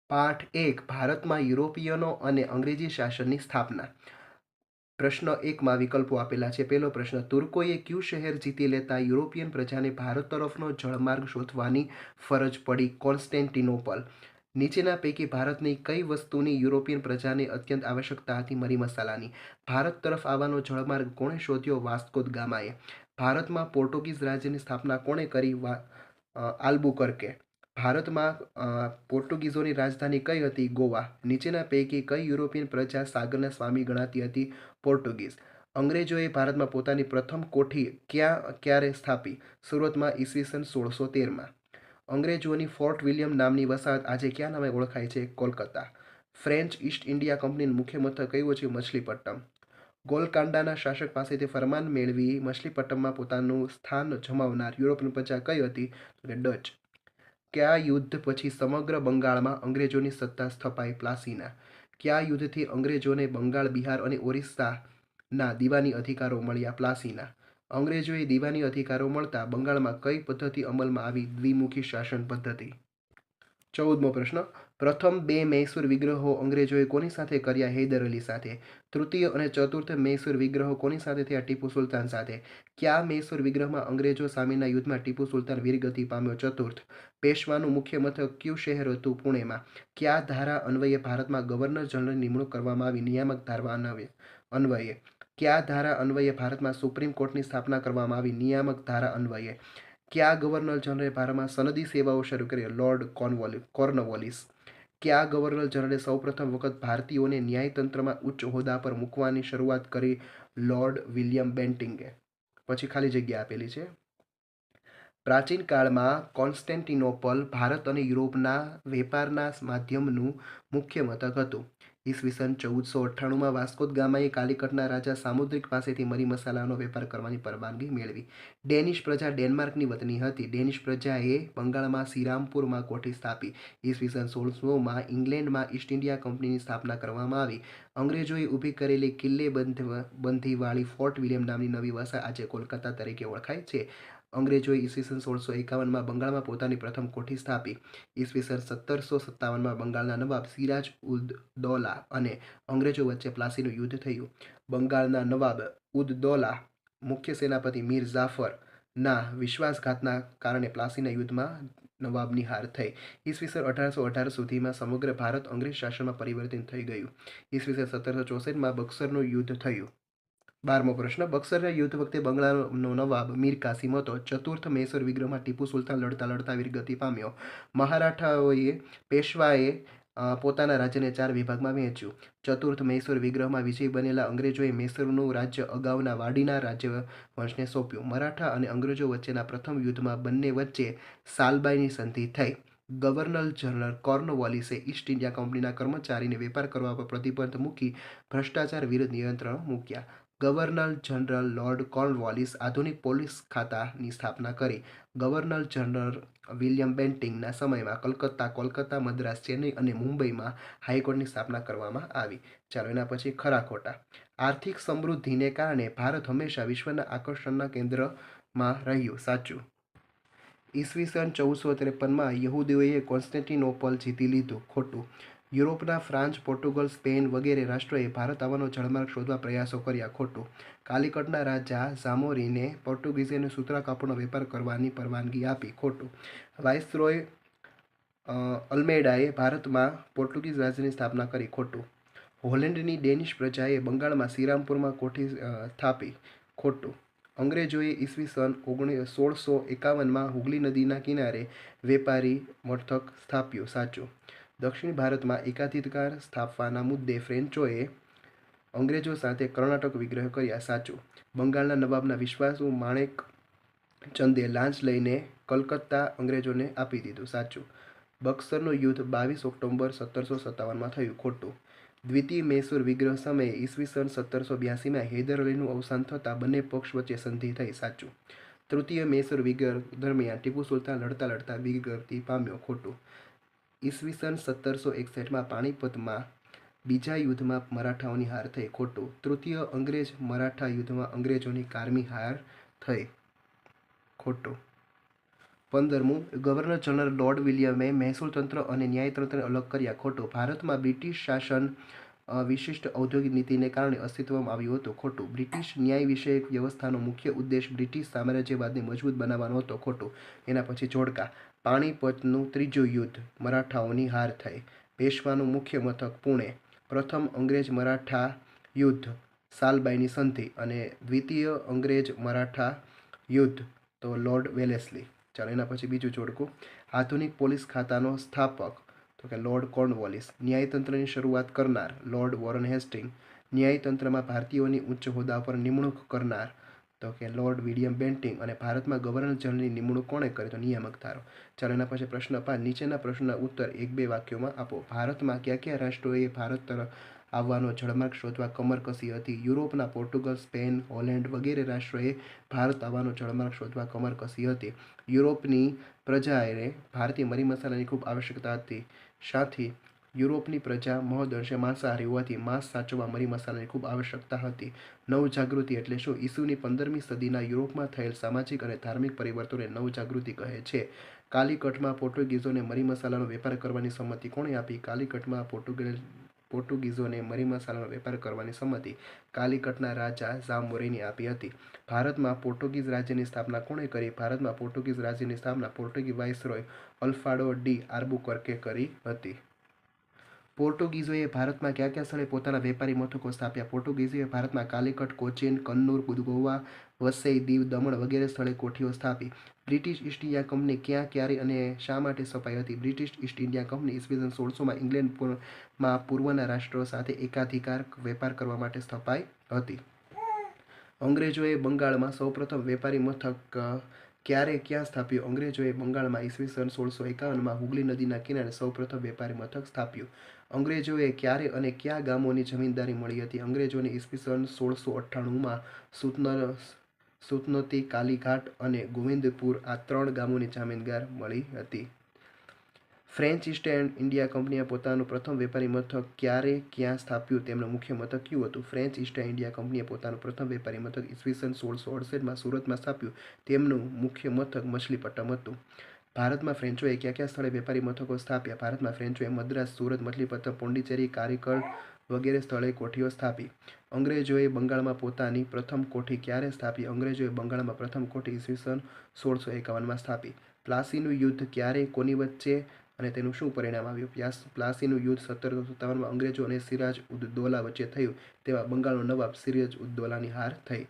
પાઠ 1 ભારતમાં યુરોપિયનો અને અંગ્રેજી શાસનની સ્થાપના. પ્રશ્ન 1માં વિકલ્પો આપેલા છે. પહેલો પ્રશ્ન, તુર્કોએ કયું શહેર જીતી લેતા યુરોપિયન પ્રજાને ભારત તરફનો જળમાર્ગ શોધવાની ફરજ પડી? કોન્સ્ટેન્ટિનોપલ. નીચેના પૈકી ભારતની કઈ વસ્તુની યુરોપિયન પ્રજાને અત્યંત આવશ્યકતા હતી? મરી મસાલાની. ભારત તરફ આવવાનો જળમાર્ગ કોણે શોધ્યો? Vasco da ગામાએ. ભારતમાં પોર્ટુગીઝ રાજ્યની સ્થાપના કોણે કરી? આલ્બુકર્કે. ભારતમાં પોર્ટુગીઝોની રાજધાની કઈ હતી? ગોવા. નીચેના પૈકી કઈ યુરોપિયન પ્રજા સાગરના સ્વામી ગણાતી હતી? પોર્ટુગીઝ. અંગ્રેજોએ ભારતમાં પોતાની પ્રથમ કોઠી ક્યારે સ્થાપી? સુરતમાં ઈસવીસન 1613માં. અંગ્રેજોની ફોર્ટ વિલિયમ નામની વસાહત આજે કયા નામે ઓળખાય છે? કોલકાતા. ફ્રેન્ચ ઈસ્ટ ઇન્ડિયા કંપનીનું મુખ્ય મથક કયું છે? મછલીપટ્ટમ. ગોલકાંડાના શાસક પાસેથી ફરમાન મેળવી મછલીપટ્ટમમાં પોતાનું સ્થાન જમાવનાર યુરોપિયન પ્રજા કઈ હતી? ડચ. કયા યુદ્ધ પછી સમગ્ર બંગાળમાં અંગ્રેજોની સત્તા સ્થપાઈ? પ્લાસીના. કયા યુદ્ધથી અંગ્રેજોને બંગાળ, બિહાર અને ઓરિસ્સાના દીવાની અધિકારો મળ્યા? પ્લાસીના. અંગ્રેજોએ દીવાની અધિકારો મળતા બંગાળમાં કઈ પદ્ધતિ અમલમાં આવી? દ્વિમુખી શાસન પદ્ધતિ. 14મો પ્રશ્ન, પ્રથમ બે મૈસૂર વિગ્રહો અંગ્રેજોએ કોની સાથે કર્યા? હૈદર અલી સાથે. તૃતીય અને ચતુર્થ મૈસૂર વિગ્રહો કોની સાથે થયા? ટીપુ સુલતાન સાથે. કયા મૈસૂર વિગ્રહમાં અંગ્રેજો સામેના યુદ્ધમાં ટીપુ સુલતાન વીરગતિ પામ્યો? ચતુર્થ. પેશવાનું મુખ્ય મથક કયું શહેર હતું? પુણેમાં. કયા ધારા અન્વયે ભારતમાં ગવર્નર જનરલની નિમણૂક કરવામાં આવી? નિયામક ધારા અન્વયે. કયા ધારા અન્વયે ભારતમાં સુપ્રીમ કોર્ટની સ્થાપના કરવામાં આવી? નિયામક ધારા અન્વયે. કયા ગવર્નર જનરલે ભારતમાં સનદી સેવાઓ શરૂ કરી? Lord Cornwallis. કયા ગવર્નર જનરલે સૌપ્રથમ વખત ભારતીયોને ન્યાયતંત્રમાં ઉચ્ચ હોદ્દા પર મૂકવાની શરૂઆત કરી? લોર્ડ વિલિયમ બેન્ટિંગે. પછી ખાલી જગ્યા આપેલી છે. પ્રાચીન કાળમાં કોન્સ્ટેન્ટિનોપલ ભારત અને યુરોપના વેપારના માધ્યમનું મુખ્ય મથક હતું. ઈસવીસન 1498માં વાસ્કો દ ગામાએ કાલિકટના રાજા સામુદ્રિક પાસેથી મરી મસાલાનો વેપાર કરવાની પરવાનગી મેળવી. ડેનિશ પ્રજા ડેનમાર્કની વતની હતી. ડેનિશ પ્રજાએ બંગાળમાં શ્રીરામપુરમાં કોઠી સ્થાપી. ઈસવીસન 1600માં ઇંગ્લેન્ડમાં ઈસ્ટ ઇન્ડિયા કંપનીની સ્થાપના કરવામાં આવી. અંગ્રેજોએ ઊભી કરેલી કિલ્લેબંધીવાળી ફોર્ટ વિલિયમ નામની નવી વસાહત આજે કોલકાતા તરીકે ઓળખાય છે. અંગ્રેજોએ ઈસવીસન 1651માં બંગાળમાં પોતાની પ્રથમ કોઠી સ્થાપી. ઈસવીસન 1757માં બંગાળના નવાબ સિરાજ ઉદ દૌલા અને અંગ્રેજો વચ્ચે પ્લાસીનું યુદ્ધ થયું. બંગાળના નવાબ ઉદ દૌલા મુખ્ય સેનાપતિ મીર જાફરના વિશ્વાસઘાતના કારણે પ્લાસીના યુદ્ધમાં નવાબની હાર થઈ. ઈસવીસન 1818 સુધીમાં સમગ્ર ભારત અંગ્રેજ શાસનમાં પરિવર્તિત થઈ ગયું. ઈસવીસન 1764માં બક્સરનું યુદ્ધ થયું. 12મો પ્રશ્ન, બક્સરના યુદ્ધ વખતે બંગાળનો નવાબ મીર કાસિમ હતો. ચતુર્થ મૈસૂર વિગ્રહમાં ટીપુ સુલતાન લડતા લડતા વીરગતિ પામ્યો. મરાઠાઓએ પેશવાએ પોતાના રાજ્યને 4 વિભાગમાં વહેંચ્યું. ચતુર્થ મૈસૂર વિગ્રહમાં વિજયી બનેલા અંગ્રેજોએ મૈસૂરનું રાજ્ય અગાઉના વાડીના રાજવંશને સોંપ્યું. મરાઠા અને અંગ્રેજો વચ્ચેના પ્રથમ યુદ્ધમાં બંને વચ્ચે સાલબાઈની સંધિ થઈ. ગવર્નર જનરલ કોર્નવોલિસે ઈસ્ટ ઇન્ડિયા કંપનીના કર્મચારીને વેપાર કરવા પર પ્રતિબંધ મૂકી ભ્રષ્ટાચાર વિરુદ્ધ નિયંત્રણો મૂક્યા. ગવર્નર જનરલ લોર્ડ કોર્નવોલિસ આધુનિક પોલીસ ખાતાની સ્થાપના કરી. ગવર્નર જનરલ વિલિયમ બેન્ટિંગના સમયમાં કલકત્તા, કોલકાતા, મદ્રાસ, ચેન્નઈ અને મુંબઈમાં હાઈકોર્ટની સ્થાપના કરવામાં આવી. ચાલો એના પછી ખરા ખોટા. આર્થિક સમૃદ્ધિને કારણે ભારત હંમેશા વિશ્વના આકર્ષણના કેન્દ્રમાં રહ્યું. સાચું. ઈસવીસન 1453માં યહૂદીઓએ કોન્સ્ટેન્ટિનોપલ જીતી લીધું. ખોટું. યુરોપના ફ્રાન્સ, પોર્ટુગલ, સ્પેન વગેરે રાષ્ટ્રોએ ભારત આવવાનો જળમાર્ગ શોધવા પ્રયાસો કર્યા. ખોટું. કાલિકટના રાજા ઝામોરીને પોર્ટુગીઝોને સૂતરા કાપડનો વેપાર કરવાની પરવાનગી આપી. ખોટું. વાઇસરોય અલ્મેડાએ ભારતમાં પોર્ટુગીઝ રાજ્યની સ્થાપના કરી. ખોટું. હોલેન્ડની ડેનિશ પ્રજાએ બંગાળમાં શ્રીરામપુરમાં કોઠી સ્થાપી. ખોટું. અંગ્રેજોએ ઈસવીસન 1651માં હુગલી નદીના કિનારે વેપારી મથક સ્થાપ્યું. સાચું. દક્ષિણ ભારતમાં એકાધિકાર સ્થાપવાના મુદ્દે ફ્રેન્ચોએ અંગ્રેજો સાથે કર્ણાટક વિગ્રહ કર્યા. સાચું. બંગાળના નવાબના વિશ્વાસુ માણેક ચંદે લાંચ લઈને કલકત્તા અંગ્રેજોને આપી દીધું. સાચું. બક્સરનું યુદ્ધ 22 ઓક્ટોબર 1757માં થયું. ખોટું. દ્વિતીય મૈસૂર વિગ્રહ સમયે ઈસવીસન 1782માં હૈદર અલીનું અવસાન થતાં બંને પક્ષ વચ્ચે સંધિ થઈ. સાચું. તૃતીય મૈસૂર વિગ્રહ દરમિયાન ટીપુ સુલતાન લડતા લડતા વીરગતિ પામ્યો. ખોટું. ઈસવીસન 1761માં પાણીપતમાં બીજા યુદ્ધમાં મરાઠાઓની હાર થઈ. ખોટું. તૃતીય અંગ્રેજ મરાઠા યુદ્ધમાં અંગ્રેજોની કારમી હાર થઈ. ખોટું. 15મું, ગવર્નર જનરલ લોર્ડ વિલિયમે મહેસૂલ તંત્ર અને ન્યાયતંત્રને અલગ કર્યા. ખોટું. ભારતમાં બ્રિટિશ શાસન વિશિષ્ટ ઔદ્યોગિક નીતિને કારણે અસ્તિત્વમાં આવ્યું હતું. ખોટું. બ્રિટિશ ન્યાય વિષયક વ્યવસ્થાનો મુખ્ય ઉદ્દેશ બ્રિટિશ સામ્રાજ્યવાદને મજબૂત બનાવવાનો હતો. ખોટું. એના પછી જોડકા. પાણીપતનું ત્રીજું યુદ્ધ મરાઠાઓની હાર થઈ. પેશવાનું મુખ્ય મથક પુણે. પ્રથમ અંગ્રેજ મરાઠા યુદ્ધ સાલબાઈની સંધિ અને દ્વિતીય અંગ્રેજ મરાઠા યુદ્ધ તો લોર્ડ વેલેસ્લી. ચાલો એના પછી બીજું જોડકું. આધુનિક પોલીસ ખાતાનો સ્થાપક તો કે લોર્ડ કોર્નવોલિસ. ન્યાયતંત્રની શરૂઆત કરનાર લોર્ડ વોરન હેસ્ટિંગ. ન્યાયતંત્રમાં ભારતીયોની ઉચ્ચ હોદ્દા પર નિમણૂક કરનાર તો કે લોર્ડ વિલિયમ બેન્ટિંગ. અને ભારતમાં ગવર્નર જનરલની નિમણૂક કોણે કરી? તો નિયામક ધારો. ચાલો એના પછી પ્રશ્ન 5. નીચેના પ્રશ્નના ઉત્તર 1-2 વાક્યોમાં આપો. ભારતમાં કયા કયા રાષ્ટ્રોએ ભારત તરફ આવવાનો જળમાર્ગ શોધવા કમર કસી હતી? યુરોપના પોર્ટુગલ, સ્પેન, હોલેન્ડ વગેરે રાષ્ટ્રોએ ભારત આવવાનો જળમાર્ગ શોધવા કમર કસી હતી. યુરોપની પ્રજાએ ભારતીય મરી મસાલાની ખૂબ આવશ્યકતા હતી. શાથી? યુરોપની પ્રજા મહદઅંશે માંસાહારી હોવાથી માંસ સાચવવા મરી મસાલાની ખૂબ આવશ્યકતા હતી. નવજાગૃતિ એટલે શું? ઈસુની 15મી સદીના યુરોપમાં થયેલ સામાજિક અને ધાર્મિક પરિવર્તનોને નવજાગૃતિ કહે છે. કાલિકટમાં પોર્ટુગીઝોને મરી મસાલાનો વેપાર કરવાની સંમતિ કોણે આપી? કાલિકટમાં પોર્ટુગીઝોને મરી મસાલાનો વેપાર કરવાની સંમતિ કાલિકટના રાજા ઝામોરીને આપી હતી. ભારતમાં પોર્ટુગીઝ રાજ્યની સ્થાપના કોણે કરી? ભારતમાં પોર્ટુગીઝ રાજ્યની સ્થાપના પોર્ટુગીઝ વાઇસરોય અલ્ફાડો ડી આલ્બુકર્કે કરી હતી. પોર્ટુગીઝોએ ભારતમાં કયા કયા સ્થળે પોતાના વેપારી મથકો સ્થાપ્યા? પોર્ટુગીઝોએ ભારતમાં કાલિકટ, કોચીન, કન્નૂર, ગોવા, વસઈ, દીવ, દમણ વગેરે સ્થળે કોઠીઓ સ્થાપી. બ્રિટિશ ઈસ્ટ ઇન્ડિયા કંપની ક્યાં, ક્યારે અને શા માટે સ્થપાઈ હતી? બ્રિટિશ ઈસ્ટ ઇન્ડિયા કંપની ઈસવીસન 1600માં ઇંગ્લેન્ડમાં પૂર્વના રાષ્ટ્રો સાથે એકાધિકાર વેપાર કરવા માટે સ્થપાઈ હતી. અંગ્રેજોએ બંગાળમાં સૌપ્રથમ વેપારી મથક ક્યારે ક્યાં સ્થાપ્યું? અંગ્રેજોએ બંગાળમાં ઈસવીસન 1651માં હુગલી નદીના કિનારે સૌપ્રથમ વેપારી મથક સ્થાપ્યું. અંગ્રેજોએ ક્યારે અને કયા ગામોની જમીનદારી મળી હતી? અંગ્રેજોને ઈસવીસન 1698માં સુતનતી, કાલીઘાટ અને ગોવિંદપુર આ 3 ગામોની જમીનદાર મળી હતી. ફ્રેન્ચ ઈસ્ટ ઇન્ડિયા કંપનીએ પોતાનું પ્રથમ વેપારી મથક ક્યારે ક્યાં સ્થાપ્યું? તેમનું મુખ્ય મથક કયું હતું? ફ્રેન્ચ ઈસ્ટ ઇન્ડિયા કંપનીએ પોતાનું પ્રથમ વેપારી મથક ઈસવીસન 1668માં સુરતમાં સ્થાપ્યું. તેમનું મુખ્ય મથક મછલીપટ્ટમ હતું. ભારતમાં ફ્રેન્ચોએ કયા કયા સ્થળે વેપારી મથકો સ્થાપ્યા? ભારતમાં ફ્રેન્ચોએ મદ્રાસ, સુરત, મછલીપટ્ટમ, પોંડિચેરી, કારીકલ વગેરે સ્થળે કોઠીઓ સ્થાપી. અંગ્રેજોએ બંગાળમાં પોતાની પ્રથમ કોઠી ક્યારે સ્થાપી? અંગ્રેજોએ બંગાળમાં પ્રથમ કોઠી ઈસવીસન 1651માં સ્થાપી. પ્લાસીનું યુદ્ધ ક્યારે, કોની વચ્ચે અને તેનું શું પરિણામ આવ્યું? પ્લાસીનું યુદ્ધ 1757માં અંગ્રેજો અને સિરાજ ઉદ દૌલા વચ્ચે થયું. તેમાં બંગાળનો નવાબ સિરાજ ઉદ દૌલાની હાર થઈ.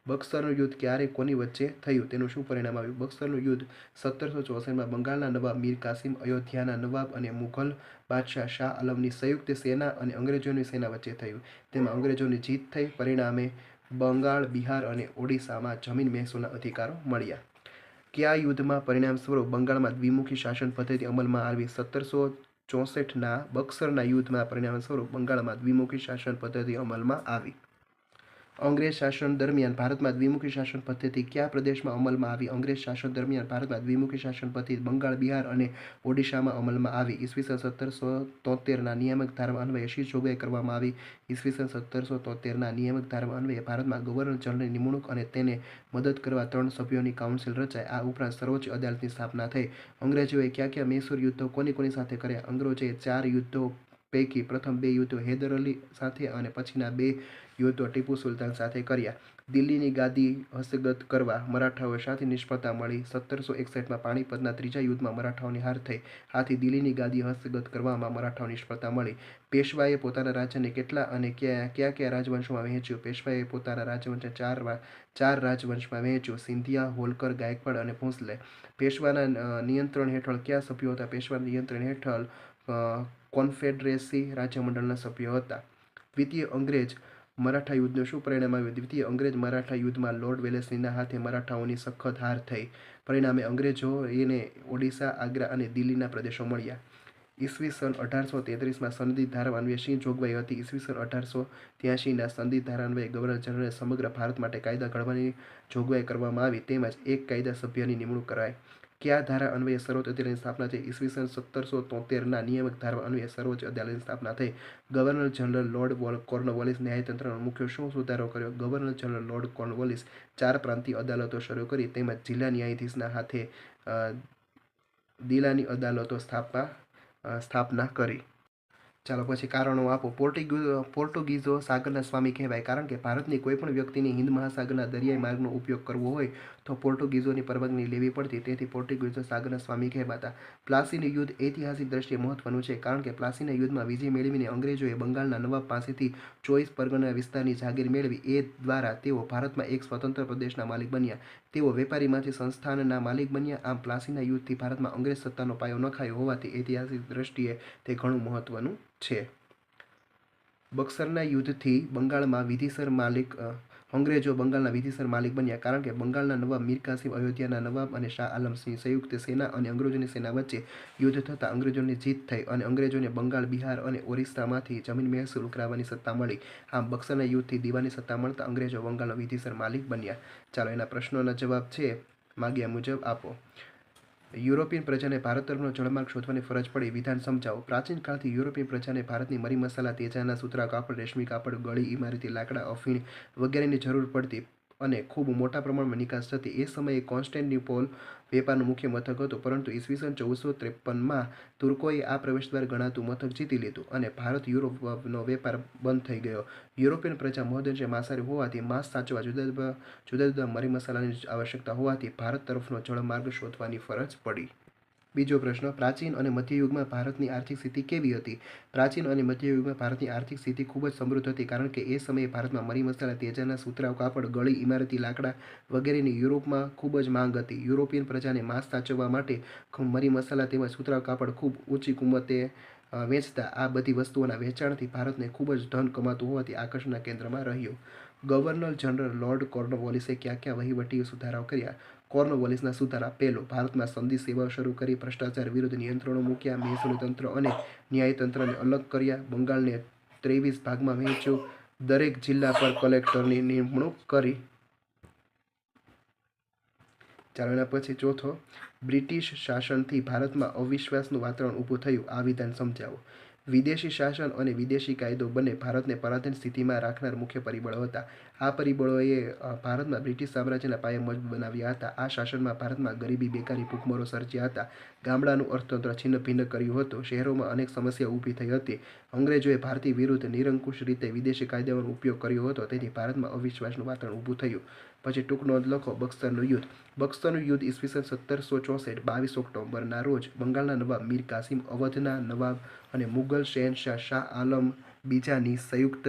બક્સરનું યુદ્ધ ક્યારે, કોની વચ્ચે થયું? તેનું શું પરિણામ આવ્યું? બક્સરનું યુદ્ધ 1764માં બંગાળના નવાબ મીર કાસિમ, અયોધ્યાના નવાબ અને મુઘલ બાદશાહ શાહ આલમની સંયુક્ત સેના અને અંગ્રેજોની સેના વચ્ચે થયું. તેમાં અંગ્રેજોની જીત થઈ. પરિણામે બંગાળ, બિહાર અને ઓડિશામાં જમીન મહેસૂલના અધિકારો મળ્યા. કયા યુદ્ધમાં પરિણામ સ્વરૂપ બંગાળમાં દ્વિમુખી શાસન પદ્ધતિ અમલમાં આવી? 1764ના બક્સરના યુદ્ધમાં પરિણામ સ્વરૂપ બંગાળમાં દ્વિમુખી શાસન પદ્ધતિ અમલમાં આવી. અંગ્રેજ શાસન દરમિયાન ભારતમાં દ્વિમુખી શાસન પદ્ધતિ કયા પ્રદેશમાં અમલમાં આવી? અંગ્રેજ શાસન દરમિયાન ભારતમાં દ્વિમુખી શાસન પદ્ધતિ બંગાળ, બિહાર અને ઓડિશામાં અમલમાં આવી. ઈસવીસન 1773ના નિયામક ધારા અન્વયે શી જોગવાઈ કરવામાં આવી? ઈસવીસન 1773ના નિયામક ધારા અન્વયે ભારતમાં ગવર્નર જનરલની નિમણૂક અને તેને મદદ કરવા 3 સભ્યોની કાઉન્સિલ રચાઈ. આ ઉપરાંત સર્વોચ્ચ અદાલતની સ્થાપના થઈ. અંગ્રેજોએ કયા કયા મૈસૂર યુદ્ધો કોની કોની સાથે કર્યા? અંગ્રેજોએ 4 યુદ્ધો પૈકી પ્રથમ 2 યુદ્ધો હૈદર અલી સાથે અને પછીના 2 યુદ્ધો ટીપુ સુલતાન સાથે કર્યા. દિલ્હીની ગાદી હસ્તગત કરવા મરાઠાઓએ શાથી નિષ્ફળતા મળી? 1761માં પાણીપતના ત્રીજા યુદ્ધમાં મરાઠાઓની હાર થઈ. આથી દિલ્હીની ગાદી હસ્તગત કરવામાં મરાઠાઓને નિષ્ફળતા મળી. પેશવાએ પોતાના રાજ્યને કેટલા અને કયા કયા રાજવંશોમાં વહેંચ્યું? પેશવાએ પોતાના રાજવંશને 4 રાજવંશમાં વહેંચ્યું: સિંધિયા, હોલકર, ગાયકવાડ અને ભોંસલે. પેશવાના નિયંત્રણ હેઠળ કયા સભ્યો હતા? પેશવાના નિયંત્રણ હેઠળ કોન્ફેડરેસી રાજ્યમંડળના સભ્યો હતા. દ્વિતીય અંગ્રેજ મરાઠા યુદ્ધનું શું પરિણામ આવ્યું? દ્વિતીય અંગ્રેજ મરાઠા યુદ્ધમાં લોર્ડ વેલેસ્લીના હાથે મરાઠાઓની સખત હાર થઈ. પરિણામે અંગ્રેજોને ઓડિશા, આગ્રા અને દિલ્હીના પ્રદેશો મળ્યા. ઈસવીસન 1833માં સંધિ ધારા અન્વયે શી જોગવાઈ હતી? ઈસવીસન 1883ના સંધિ ધારા અન્વયે ગવર્નર જનરલે સમગ્ર ભારત માટે કાયદા ઘડવાની જોગવાઈ કરવામાં આવી. તેમજ એક કાયદા સભ્યની નિમણૂક કરાઈ. કયા ધારા અન્વયે સર્વોચ્ચ અદાલતની સ્થાપના થઈ? ઈસવીસન 1773ના નિયામક ધારા અન્વયે સર્વોચ્ચ અદાલતની સ્થાપના થઈ. ગવર્નર જનરલ લોર્ડ કોર્નવોલિસ ન્યાયતંત્રનો મુખ્ય શું સુધારો કર્યો? ગવર્નર જનરલ લોર્ડ કોર્નવોલિસ 4 પ્રાંતીય અદાલતો શરૂ કરી તેમજ જિલ્લા ન્યાયાધીશના હાથે અ, દિલાની અદાલતો સ્થાપના કરી. ચાલો પછી કારણો આપો. પોર્ટુગીઝો સાગરના સ્વામી કહેવાય કારણ કે ભારતની કોઈપણ વ્યક્તિને હિંદ મહાસાગરના દરિયાઈ માર્ગનો ઉપયોગ કરવો હોય તો પોર્ટુગીઝોની પરવાનગી લેવી પડતી. તેથી પોર્ટુગીઝો સાગરના સ્વામી કહેવાતા. પ્લાસીનું યુદ્ધ ઐતિહાસિક દ્રષ્ટિએ મહત્વનું છે કારણ કે પ્લાસીના યુદ્ધમાં વિજય મેળવીને અંગ્રેજોએ બંગાળના નવાબ પાસેથી 24 પરગણા વિસ્તારની જાગીર મેળવી. એ દ્વારા તેઓ ભારતમાં એક સ્વતંત્ર પ્રદેશના માલિક બન્યા. તેઓ વેપારીમાંથી સંસ્થાનના માલિક બન્યા. આમ પ્લાસીના યુદ્ધથી ભારતમાં અંગ્રેજ સત્તાનો પાયો નખાયો હોવાથી ઐતિહાસિક દ્રષ્ટિએ તે ઘણું મહત્વનું છે. બક્સરના યુદ્ધથી અંગ્રેજો બંગાળના વિધિસર માલિક બન્યા કારણ કે બંગાળના નવાબ મીર કાસિમ, અયોધ્યાના નવાબ અને શાહ આલમની સંયુક્ત સેના અને અંગ્રેજોની સેના વચ્ચે યુદ્ધ થતાં અંગ્રેજોની જીત થઈ અને અંગ્રેજોને બંગાળ, બિહાર અને ઓરિસ્સામાંથી જમીન મહેસૂલ ઉઘરાવવાની સત્તા મળી. આમ બક્સરના યુદ્ધથી દીવાની સત્તા મળતા અંગ્રેજો બંગાળના વિધિસર માલિક બન્યા. ચાલો એના પ્રશ્નોના જવાબ છે માગ્યા મુજબ આપો. યુરોપિયન પ્રજાને ભારત તરફનો જળમાર્ગ શોધવાની ફરજ પડી. વિધાન સમજાવો. પ્રાચીન કાળથી યુરોપિયન પ્રજાને ભારતની મરી મસાલા, તેજાના સુતરાઉ કાપડ, રેશમી કાપડ, ગળી, ઇમારતી લાકડા, અફીણ વગેરેની જરૂર પડતી અને ખૂબ મોટા પ્રમાણમાં નિકાસ થતી. એ સમયે કોન્સ્ટેન્ટિનોપલ વેપારનું મુખ્ય મથક હતું, પરંતુ ઈસવીસન 1453માં તુર્કોએ આ પ્રવેશદ્વાર ગણાતું મથક જીતી લીધું અને ભારત યુરોપનો વેપાર બંધ થઈ ગયો. યુરોપિયન પ્રજા મહદઅંશે માંસાહારી હોવાથી માંસ સાચવવા જુદા જુદા મરી મસાલાની આવશ્યકતા હોવાથી ભારત તરફનો જળમાર્ગ શોધવાની ફરજ પડી. બીજો પ્રશ્ન. પ્રાચીન અને મધ્યયુગમાં ભારતની આર્થિક સ્થિતિ કેવી હતી? પ્રાચીન અને મધ્યયુગમાં ભારતની આર્થિક સ્થિતિ ખૂબ જ સમૃદ્ધ હતી કારણ કે એ સમયે ભારતમાં મરી મસાલા, તેજાના સુતરાઉ કાપડ, ગળી, ઇમારતી લાકડા વગેરેની યુરોપમાં ખૂબ જ માંગ હતી. યુરોપિયન પ્રજાને માંસ સાચવવા માટે મરી મસાલા તેમજ સુતરાઉ કાપડ ખૂબ ઊંચી કિંમતે વેચતા. આ બધી વસ્તુઓના વેચાણથી ભારતને ખૂબ જ ધન કમાતું હોવાથી આકર્ષણના કેન્દ્રમાં રહ્યું. ગવર્નર જનરલ લોર્ડ કોર્નવોલિસે કયા કયા વહીવટી સુધારાઓ કર્યા? કોર્નવોલિસના સુધારા. પહેલો, ભારતમાં સંધિ સેવાઓ શરૂ કરી. ભ્રષ્ટાચાર વિરુદ્ધ નિયંત્રણો મૂક્યા. મહેસૂલી તંત્ર અને ન્યાયતંત્રને અલગ કર્યા. બંગાળને 23 ભાગમાં વહેંચ્યું. દરેક જિલ્લા પર કલેક્ટરની નિમણૂક કરી. ચાલો એના પછી ચોથો. બ્રિટિશ શાસનથી ભારતમાં અવિશ્વાસનું વાતાવરણ ઊભું થયું. આ વિધાન સમજાવો. વિદેશી શાસન અને વિદેશી કાયદો બંને ભારતને પરાધીન સ્થિતિમાં રાખનાર મુખ્ય પરિબળો હતા. આ પરિબળોએ ભારતમાં બ્રિટિશ સામ્રાજ્યના પાયા મજબૂત બનાવ્યા હતા. આ શાસનમાં ભારતમાં ગરીબી, બેકારી, ભૂખમરો સર્જ્યા હતા. ગામડાનું અર્થતંત્ર છિન્ન ભિન્ન કર્યું હતું. શહેરોમાં અનેક સમસ્યાઓ ઊભી થઈ હતી. અંગ્રેજોએ ભારતીય વિરુદ્ધ નિરંકુશ રીતે વિદેશી કાયદાઓનો ઉપયોગ કર્યો હતો. તેથી ભારતમાં અવિશ્વાસનું વાતાવરણ ઊભું થયું. પછી ટૂંક નોંધ લખો. બક્સરનું યુદ્ધ. બક્સરનું યુદ્ધ ઈસવીસન 1764 22 ઓક્ટોબરના રોજ બંગાળના નવાબ મીર કાસિમ, અવધના નવાબ અને મુગલ શહેનશાહ શાહ આલમ બીજાની સંયુક્ત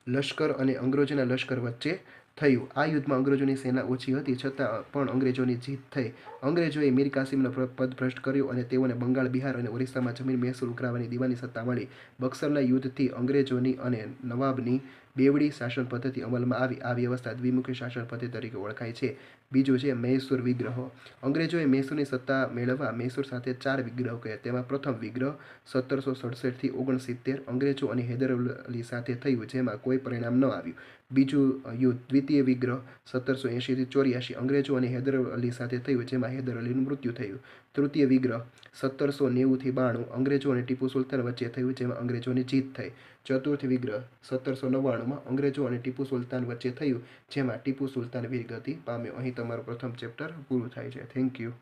લશ્કર અને અંગ્રેજોના લશ્કર વચ્ચે થયું. આ યુદ્ધમાં અંગ્રેજોની સેના ઓછી હતી છતાં પણ અંગ્રેજોની જીત થઈ. અંગ્રેજોએ મીર કાસિમનો પદભ્રષ્ટ કર્યો અને તેઓને બંગાળ, બિહાર અને ઓરિસ્સામાં જમીન મહેસૂલ ઉઘરાવવાની દીવાની સત્તા મળી. બક્સરના યુદ્ધથી અંગ્રેજોની અને નવાબની બેવડી શાસન પદ્ધતિ અમલમાં આવી. આ વ્યવસ્થા દ્વિમુખી શાસન પદ્ધતિ તરીકે ઓળખાય છે. બીજું છે મૈસૂર વિગ્રહો. અંગ્રેજોએ મૈસૂરની સત્તા મેળવવા મૈસૂર સાથે 4 વિગ્રહો કર્યા. તેમાં પ્રથમ વિગ્રહ 1767 થી 69 અંગ્રેજો અને હૈદર અલી સાથે થયું, જેમાં કોઈ પરિણામ ન આવ્યું. બીજું યુદ્ધ દ્વિતીય વિગ્રહ 1780 થી 84 અંગ્રેજો અને હૈદર અલી સાથે થયું, જેમાં હૈદર અલીનું મૃત્યુ થયું. તૃતીય વિગ્રહ 1790 થી 92 અંગ્રેજો અને ટીપુ સુલતાન વચ્ચે થયું, જેમાં અંગ્રેજોની જીત થઈ. ચતુર્થ વિગ્રહ 1799 અંગ્રેજો અને ટીપુ સુલતાન વચ્ચે થયું, જેમાં ટીપુ સુલતાન વીરગતિ પામ્યો. અહીં તમારું પ્રથમ ચેપ્ટર પૂરું થાય છે. Thank you.